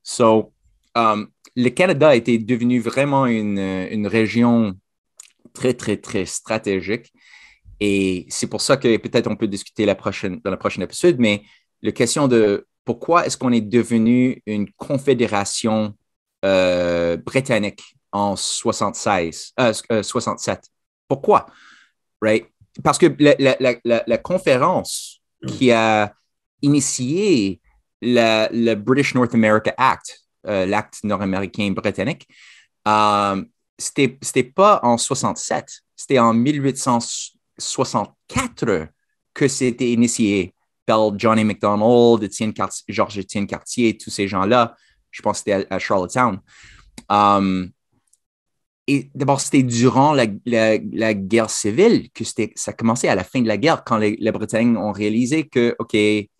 So, le Canada était devenu vraiment une région très, très, très stratégique. Et c'est pour ça que peut-être on peut discuter dans la prochaine épisode, mais la question de pourquoi est-ce qu'on est devenu une confédération britannique en 67? Pourquoi? Right? Parce que la conférence qui a initié le British North America Act, l'acte nord-américain britannique, c'était pas en 67, c'était en 1864 que c'était initié par Johnny MacDonald, Georges Étienne Cartier, tous ces gens-là. Je pense que c'était à Charlottetown. Et d'abord, c'était durant la guerre civile que ça a commencé à la fin de la guerre, quand les Britanniques ont réalisé que, OK,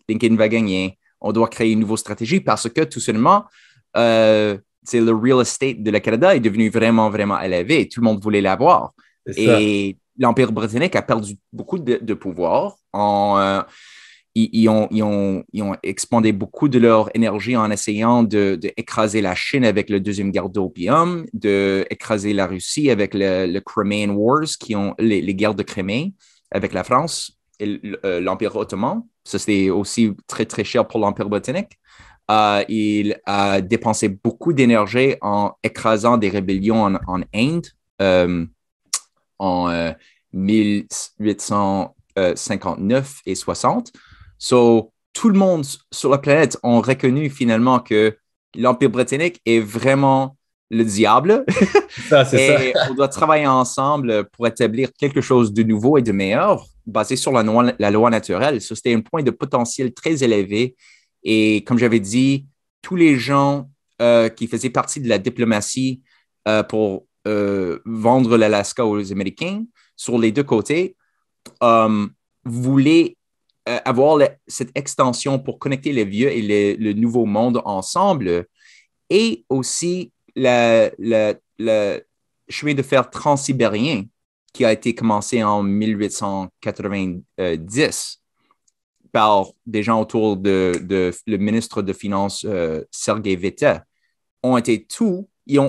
Lincoln va gagner, on doit créer une nouvelle stratégie parce que tout simplement, le real estate de la Canada est devenu vraiment, vraiment élevé. Tout le monde voulait l'avoir. Et l'Empire britannique a perdu beaucoup de pouvoir ils ont expandé beaucoup de leur énergie en essayant d'écraser la Chine avec la Deuxième Guerre d'opium, d'écraser la Russie avec le Crimean Wars, les guerres de Crimée avec la France et l'Empire ottoman. Ça, c'était aussi très, très cher pour l'Empire britannique. Il a dépensé beaucoup d'énergie en écrasant des rébellions en Inde en 1859 et 60. So, tout le monde sur la planète a reconnu finalement que l'Empire britannique est vraiment le diable. Et on doit travailler ensemble pour établir quelque chose de nouveau et de meilleur basé sur la loi naturelle. So, c'était un point de potentiel très élevé. Et comme j'avais dit, tous les gens qui faisaient partie de la diplomatie pour vendre l'Alaska aux Américains sur les deux côtés voulaient avoir cette extension pour connecter le vieux et le nouveau monde ensemble et aussi le chemin de fer transsibérien qui a été commencé en 1890 par des gens autour de le ministre de Finances Sergei Veta ont été ils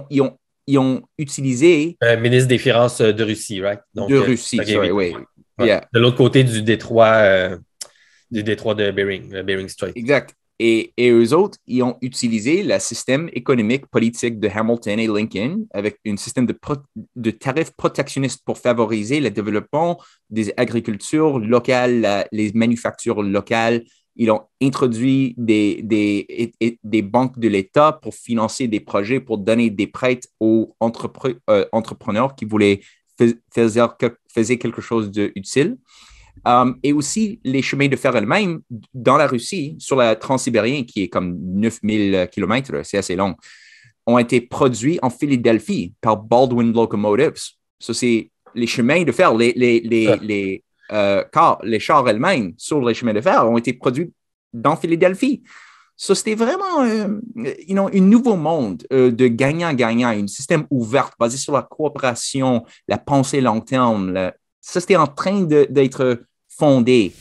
ont utilisé... ministre des Finances de Russie, right? Donc, de Russie, sorry, oui. Ouais. Yeah. De l'autre côté du détroit de Bering, le Bering Strait. Exact. Et eux autres, ils ont utilisé le système économique politique de Hamilton et Lincoln avec un système de tarifs protectionnistes pour favoriser le développement des agricultures locales, les manufactures locales. Ils ont introduit des banques de l'État pour financer des projets, pour donner des prêts aux entrepreneurs qui voulaient faire quelque chose d'utile. Et aussi, les chemins de fer eux-mêmes dans la Russie, sur la Transsibérienne, qui est comme 9000 km, c'est assez long, ont été produits en Philadelphie par Baldwin Locomotives. Ça, c'est les chemins de fer, les chars eux-mêmes sur les chemins de fer ont été produits dans Philadelphie. Ça, c'était vraiment un nouveau monde de gagnant-gagnant, un système ouvert basé sur la coopération, la pensée long terme. Ça, c'était en train d'être fondé